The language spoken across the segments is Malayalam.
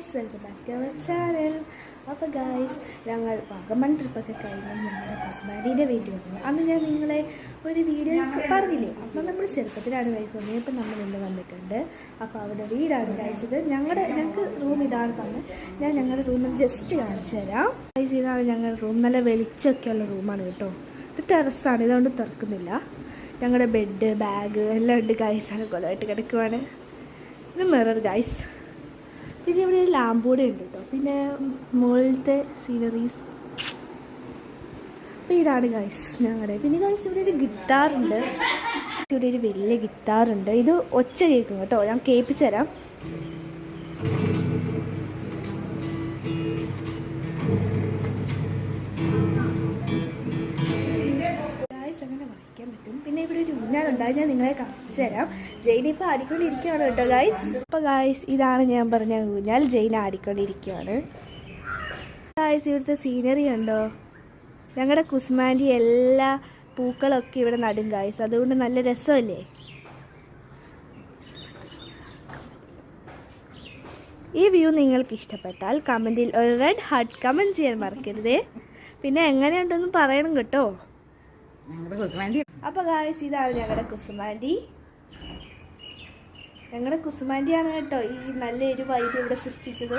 Guys, welcome back to our channel. അപ്പോൾ ഗായ്സ്, ഞങ്ങൾ വാഗമൺ ട്രിപ്പൊക്കെ കഴിഞ്ഞ് ഞങ്ങളുടെ കുസ്മാരീൻ്റെ വീഡിയോ വന്നു. അന്ന് ഞാൻ നിങ്ങളെ ഒരു വീഡിയോ പറഞ്ഞില്ലേ, അപ്പോൾ നമ്മൾ ചെറുപ്പത്തിലാണ് ഗായ്സ് വന്നത്. ഇപ്പം നമ്മൾ ഇന്ന് വന്നിട്ടുണ്ട്. അപ്പോൾ അവിടെ വീടാണ് കഴിച്ചത്. ഞങ്ങൾക്ക് റൂം ഇതാണ് തന്നെ. ഞാൻ ഞങ്ങളുടെ റൂമിൽ ജസ്റ്റ് കാണിച്ചു തരാം. ഗായ്സ്, ഇതാണ് ഞങ്ങളുടെ റൂം. നല്ല വെളിച്ചമൊക്കെയുള്ള റൂമാണ് കേട്ടോ. ഇത് ടെറസാണ്, ഇതുകൊണ്ട് തുറക്കുന്നില്ല. ഞങ്ങളുടെ ബെഡ്, ബാഗ് എല്ലാം ഉണ്ട് ഗായ്സ്. അനുകൂലമായിട്ട് കിടക്കുവാണ്. ഇത് മിറർ ഗായ്സ്. പിന്നെ ഇവിടെ ഒരു ലാമ്പൂടെ ഉണ്ട് കേട്ടോ. പിന്നെ മുകളിലത്തെ സീനറീസ്. അപ്പോൾ ഇതാണ് ഗായ്സ് ഞങ്ങളുടെ. പിന്നെ ഗായ്സ് ഇവിടെ ഒരു ഗിറ്റാറുണ്ട്. ഇവിടെ ഒരു വലിയ ഗിറ്റാറുണ്ട്. ഇത് ഒച്ച കേൾക്കും കേട്ടോ. ഞാൻ കേൾപ്പിച്ചു തരാം. അങ്ങനെ വായിക്കാൻ പറ്റും. പിന്നെ ഇവിടെ ഒരു ഊഞ്ഞാലുണ്ടായി, ഞാൻ നിങ്ങളെ കാണിച്ചു തരാം. ജെയിൻ ഇപ്പോൾ ആടിക്കൊണ്ടിരിക്കുകയാണ് കേട്ടോ ഗായ്സ്. അപ്പോൾ ഗായ്സ്, ഇതാണ് ഞാൻ പറഞ്ഞ ഊഞ്ഞാൽ. ജെയിൻ ആടിക്കൊണ്ടിരിക്കുകയാണ് ഗായ്സ്. ഇവിടുത്തെ സീനറി ഉണ്ടോ? ഞങ്ങളുടെ കുസ്മാൻ്റെ എല്ലാ പൂക്കളൊക്കെ ഇവിടെ നടും ഗായ്സ്. അതുകൊണ്ട് നല്ല രസമല്ലേ? ഈ വ്യൂ നിങ്ങൾക്ക് ഇഷ്ടപ്പെട്ടാൽ കമൻറ്റിൽ ഒരു റെഡ് ഹാർട്ട് കമൻറ്റ് ചെയ്യാൻ മറക്കരുതേ. പിന്നെ എങ്ങനെയുണ്ടെന്ന് പറയണം കേട്ടോ. അപ്പോൾ ഗായ്സ്, ഇതാണ് ഞങ്ങളുടെ കുസുമാൻറ്റി. ഞങ്ങളുടെ കുസുമാൻറ്റിയാണ് കേട്ടോ ഈ നല്ലൊരു വൈബ് ഇവിടെ സൃഷ്ടിച്ചത്.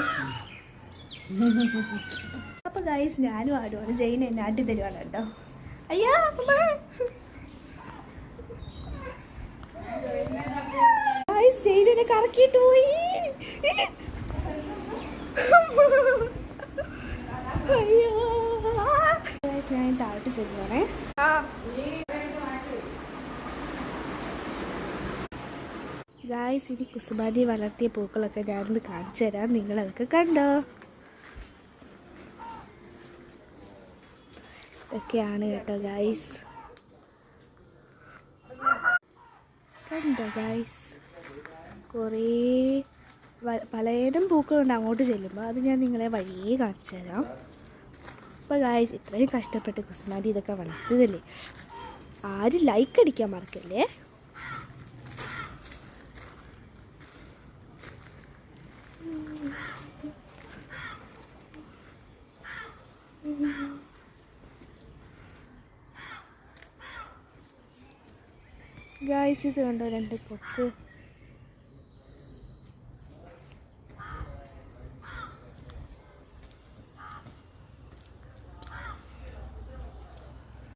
അപ്പോൾ ഗായ്സ്, ഞാനും ആടുവാണ്. ജെയിൻ എന്നെ ആട്ടി തരുവാണ് കേട്ടോ. അയ്യോ ഗായ്സ്, ജെയിൻ എന്നെ കറക്കിയിട്ട് പോയി. അയ്യോ ഞാൻ താഴോട്ട് ചെല്ലുവാണേ. ഗായ്സ്, ഇനി കുസുമാരി വളർത്തിയ പൂക്കളൊക്കെ ഞാനൊന്ന് കാണിച്ചു തരാം. നിങ്ങളതൊക്കെ കണ്ടോ? ഇതൊക്കെയാണ് കേട്ടോ ഗായ്സ്. കണ്ടോ ഗായ്സ്? കുറേ പലയിടം പൂക്കളുണ്ട് അങ്ങോട്ട് ചെല്ലുമ്പോൾ. അത് ഞാൻ നിങ്ങളെ വഴിയേ കാണിച്ചു തരാം. അപ്പോൾ ഗായ്സ്, ഇത്രയും കഷ്ടപ്പെട്ട് കുസുമാരി ഇതൊക്കെ വളർത്തിയതല്ലേ. ആരും ലൈക്ക് അടിക്കാൻ മറക്കല്ലേ. ഗായ്സ്, ഇത് കണ്ടോ രണ്ട് കൊക്ക്.